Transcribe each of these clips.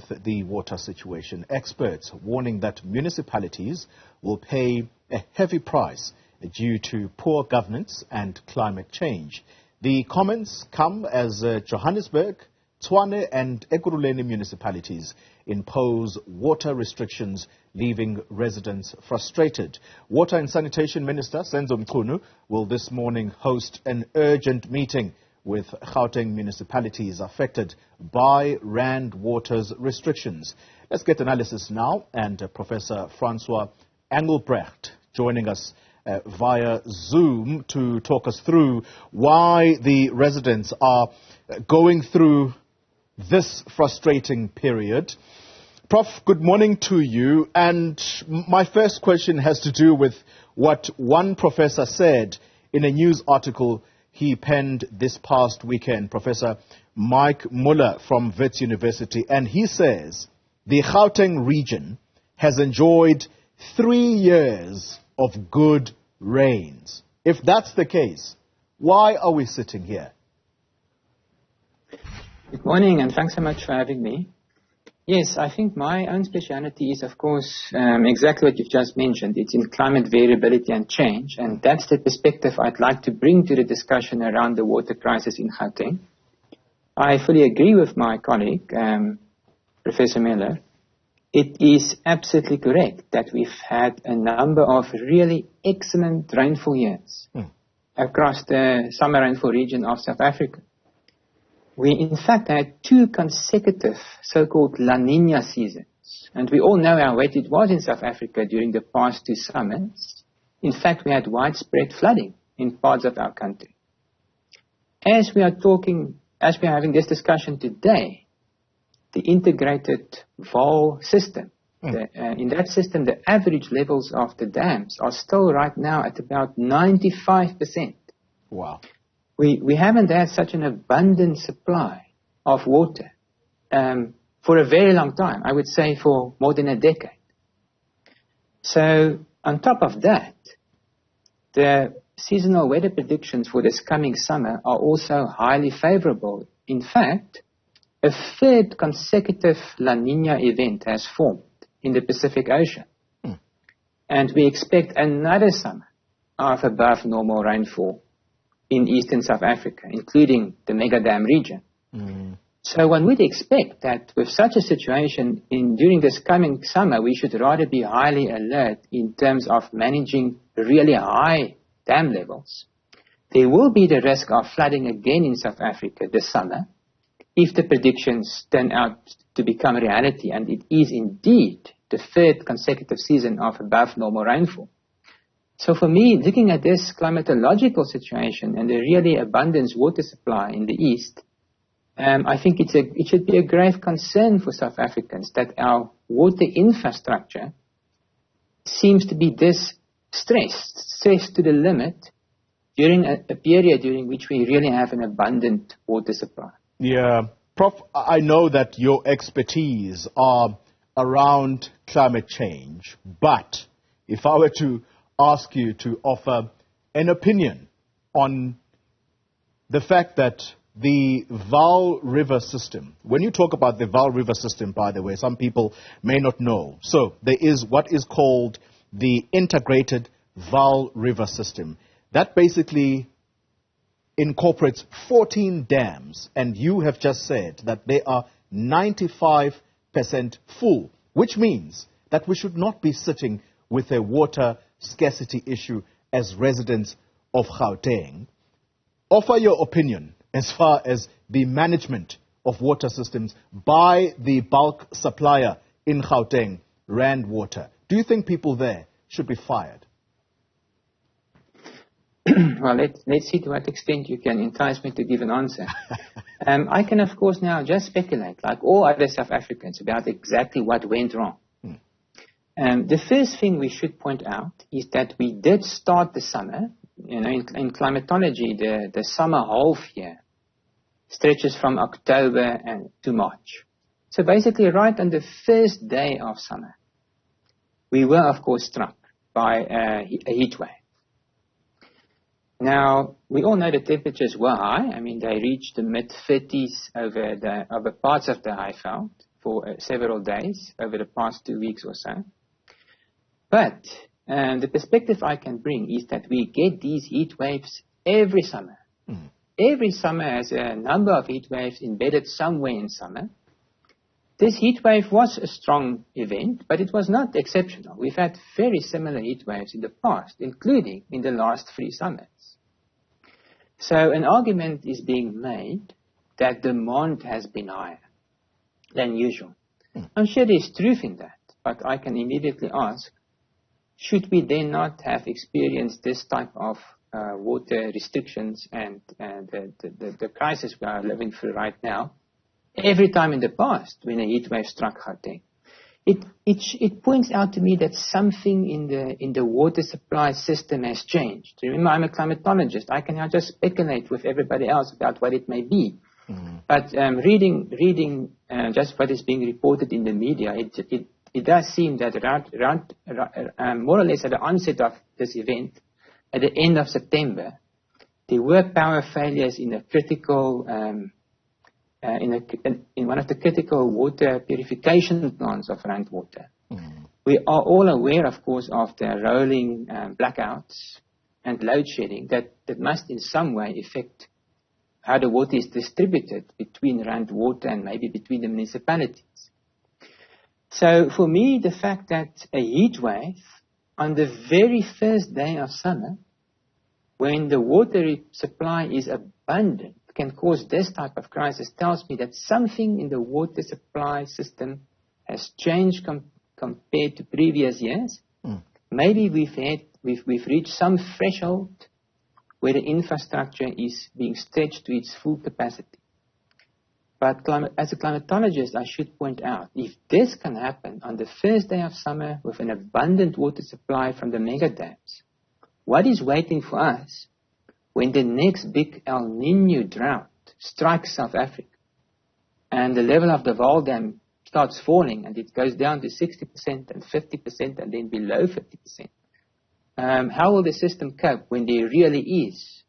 with the water situation. Experts warning that municipalities will pay a heavy price due to poor governance and climate change. The comments come as Johannesburg, Tshwane and Ekurhuleni municipalities impose water restrictions, leaving residents frustrated. Water and Sanitation Minister Senzo Mchunu will this morning host an urgent meeting with Gauteng municipalities affected by Rand Water's restrictions. Let's get analysis now, and Professor Francois Engelbrecht joining us via Zoom to talk us through why the residents are going through this frustrating period. Prof, good morning to you. And my first question has to do with what one professor said in a news article he penned this past weekend, Professor Mike Muller from Wits University. And he says the Gauteng region has enjoyed 3 years of good rains. If that's the case, why are we sitting here? Good morning, and thanks so much for having me. Yes, I think my own speciality is, of course, exactly what you've just mentioned. It's in climate variability and change, and that's the perspective I'd like to bring to the discussion around the water crisis in Gauteng. I fully agree with my colleague, Professor Miller. It is absolutely correct that we've had a number of really excellent rainfall years across the summer rainfall region of South Africa. We, in fact, had 2 consecutive so-called La Nina seasons. And we all know how wet it was in South Africa during the past 2 summers. In fact, we had widespread flooding in parts of our country. As we are having this discussion today, the integrated VAL system, in that system, the average levels of the dams are still right now at about 95%. Wow. We haven't had such an abundant supply of water for a very long time, I would say for more than a decade. So on top of that, the seasonal weather predictions for this coming summer are also highly favorable. In fact, a 3rd consecutive La Nina event has formed in the Pacific Ocean. And we expect another summer of above normal rainfall in eastern South Africa, including the mega dam region. So one would expect that with such a situation during this coming summer, we should rather be highly alert in terms of managing really high dam levels. There will be the risk of flooding again in South Africa this summer if the predictions turn out to become reality, and it is indeed the 3rd consecutive season of above normal rainfall. So for me, looking at this climatological situation and the really abundant water supply in the east, I think it should be a grave concern for South Africans that our water infrastructure seems to be stressed to the limit during a period during which we really have an abundant water supply. Yeah. Prof, I know that your expertise are around climate change, but if I were to ask you to offer an opinion on the fact that the Vaal River system, when you talk about the Vaal River system, by the way, some people may not know. So there is what is called the integrated Vaal River system. That basically incorporates 14 dams, and you have just said that they are 95% full, which means that we should not be sitting with a water scarcity issue as residents of Gauteng. Offer your opinion as far as the management of water systems by the bulk supplier in Gauteng, Rand Water. Do you think people there should be fired? Well, let's see to what extent you can entice me to give an answer. I can, of course, now just speculate, like all other South Africans, about exactly what went wrong. The first thing we should point out is that we did start the summer. In climatology, the summer half year stretches from October to March. So basically, right on the first day of summer, we were, of course, struck by a heat wave. Now, we all know the temperatures were high. I mean, they reached the mid-30s over parts of the Highveld for several days over the past 2 weeks or so. But the perspective I can bring is that we get these heat waves every summer. Every summer has a number of heat waves embedded somewhere in summer. This heat wave was a strong event, but it was not exceptional. We've had very similar heat waves in the past, including in the last 3 summers. So an argument is being made that demand has been higher than usual. I'm sure there's truth in that, but I can immediately ask, should we then not have experienced this type of water restrictions and the crisis we are living through right now every time in the past when a heat wave struck Gauteng? It points out to me that something in the water supply system has changed. Remember, I'm a climatologist. I can now just speculate with everybody else about what it may be. But reading just what is being reported in the media, it does seem that around more or less at the onset of this event, at the end of September, there were power failures in a critical in one of the critical water purification plants of Rand Water. We are all aware, of course, of the rolling blackouts and load shedding that must in some way affect how the water is distributed between Rand Water and maybe between the municipalities. So for me, the fact that a heat wave on the very first day of summer, when the water supply is abundant, can cause this type of crisis tells me that something in the water supply system has changed compared to previous years. Maybe we've reached some threshold where the infrastructure is being stretched to its full capacity. But as a climatologist, I should point out, if this can happen on the first day of summer with an abundant water supply from the mega dams, what is waiting for us when the next big El Nino drought strikes South Africa and the level of the Vaal Dam starts falling and it goes down to 60% and 50% and then below 50%? How will the system cope when there really is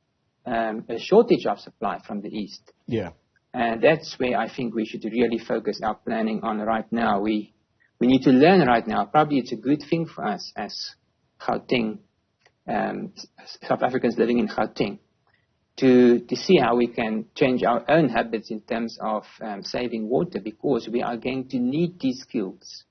a shortage of supply from the east? Yeah. And that's where I think we should really focus our planning on right now. We need to learn right now. Probably it's a good thing for us as Gauteng, South Africans living in Gauteng, to see how we can change our own habits in terms of saving water, because we are going to need these skills.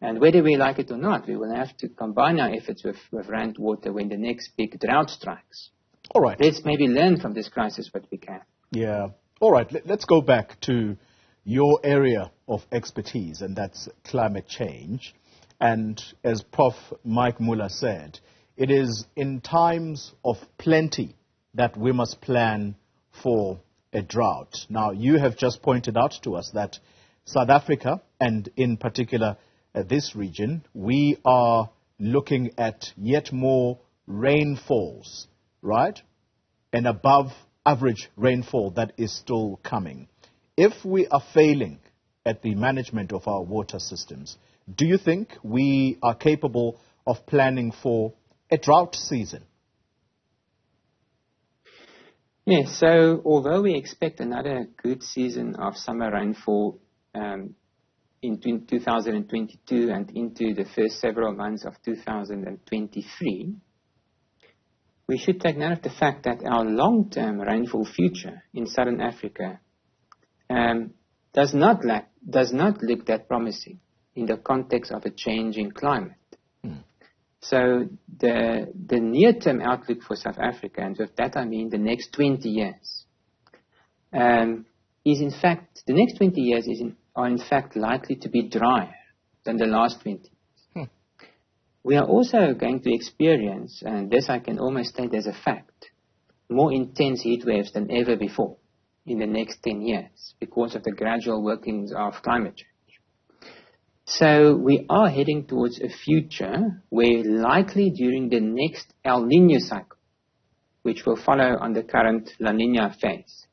And whether we like it or not, we will have to combine our efforts with Rand Water when the next big drought strikes. All right. Let's maybe learn from this crisis what we can. Yeah. All right. Let's go back to your area of expertise, and that's climate change. And as Prof. Mike Muller said, it is in times of plenty that we must plan for a drought. Now, you have just pointed out to us that South Africa, and in particular this region, we are looking at yet more rainfalls, right? And above average rainfall that is still coming. If we are failing at the management of our water systems, do you think we are capable of planning for a drought season? Yes, so although we expect another good season of summer rainfall in 2022 and into the first several months of 2023, we should take note of the fact that our long-term rainfall future in Southern Africa does not look that promising in the context of a changing climate. So the near-term outlook for South Africa, and with that I mean the next 20 years, is in fact, the next 20 years are in fact likely to be drier than the last 20 years. We are also going to experience, and this I can almost state as a fact, more intense heat waves than ever before in the next 10 years because of the gradual workings of climate change. So we are heading towards a future where likely during the next El Nino cycle, which will follow on the current La Nina phase,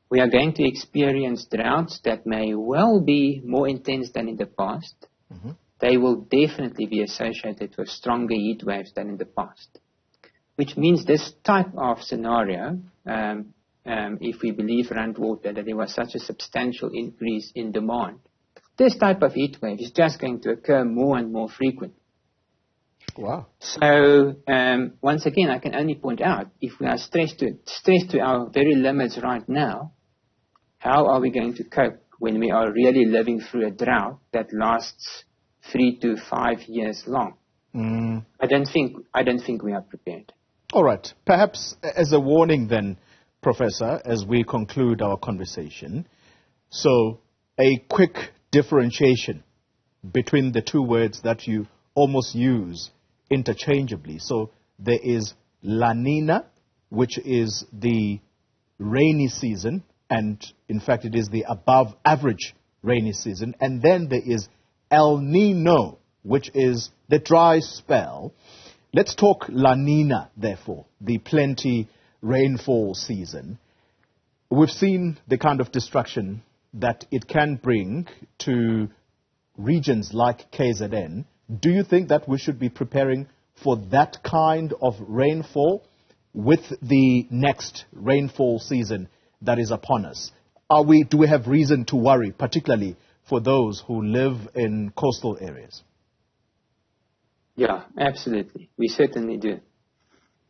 we are going to experience droughts that may well be more intense than in the past. They will definitely be associated with stronger heat waves than in the past, which means this type of scenario, if we believe Rand Water that there was such a substantial increase in demand this type of heat wave is just going to occur more and more frequently. Wow. So, once again, I can only point out, if we are stressed to our very limits right now, how are we going to cope when we are really living through a drought that lasts 3 to 5 years long? I don't think we are prepared. All right. Perhaps as a warning then, Professor, as we conclude our conversation, so a quick differentiation between the two words that you almost use interchangeably. So there is La Nina, which is the rainy season, and in fact it is the above average rainy season. And then there is El Nino, which is the dry spell. Let's talk La Nina, therefore, the plenty rainfall season. We've seen the kind of destruction that it can bring to regions like KZN. Do you think that we should be preparing for that kind of rainfall with the next rainfall season that is upon us? Do we have reason to worry, particularly for those who live in coastal areas? Yeah, absolutely. We certainly do.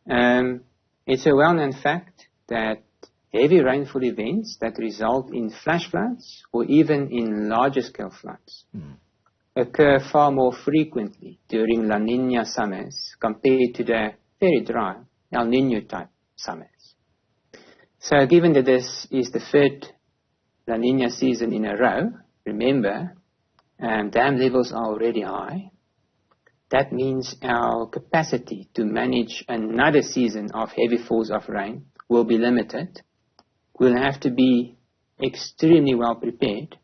It's a well-known fact that heavy rainfall events that result in flash floods or even in larger scale floods occur far more frequently during La Nina summers compared to the very dry El Nino type summers. So given that this is the third La Nina season in a row, remember, dam levels are already high. That means our capacity to manage another season of heavy falls of rain will be limited. We'll have to be extremely well prepared,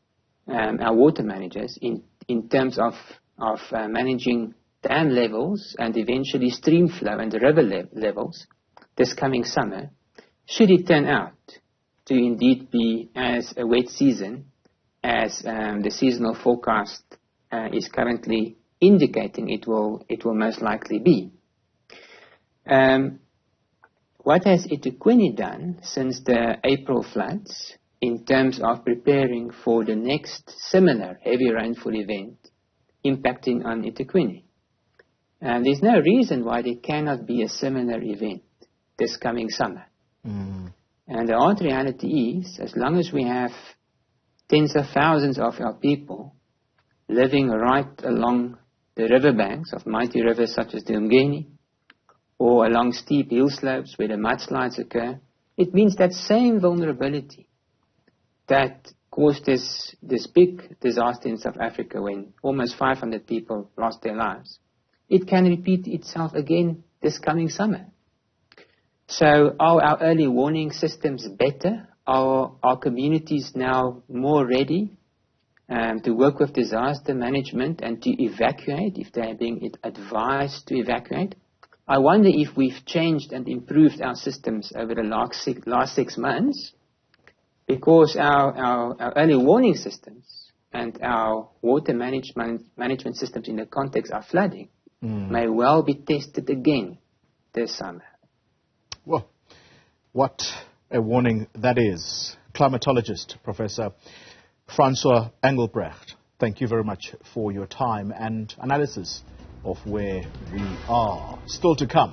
our water managers, in terms of managing dam levels and eventually stream flow and river levels this coming summer, should it turn out to indeed be as a wet season as the seasonal forecast is currently indicating it will most likely be. What has eThekwini done since the April floods in terms of preparing for the next similar heavy rainfall event impacting on eThekwini? There's no reason why there cannot be a similar event this coming summer. And the hard reality is, as long as we have tens of thousands of our people living right along the riverbanks of mighty rivers such as the Umgeni, or along steep hill slopes where the mudslides occur, it means that same vulnerability that caused this big disaster in South Africa when almost 500 people lost their lives, it can repeat itself again this coming summer. So are our early warning systems better? Are our communities now more ready to work with disaster management and to evacuate if they are being advised to evacuate? I wonder if we've changed and improved our systems over the last 6 months, because our early warning systems and our water management systems in the context of flooding may well be tested again this summer. Well, what a warning that is. Climatologist Professor Francois Engelbrecht, thank you very much for your time and analysis of where we are. Still to come.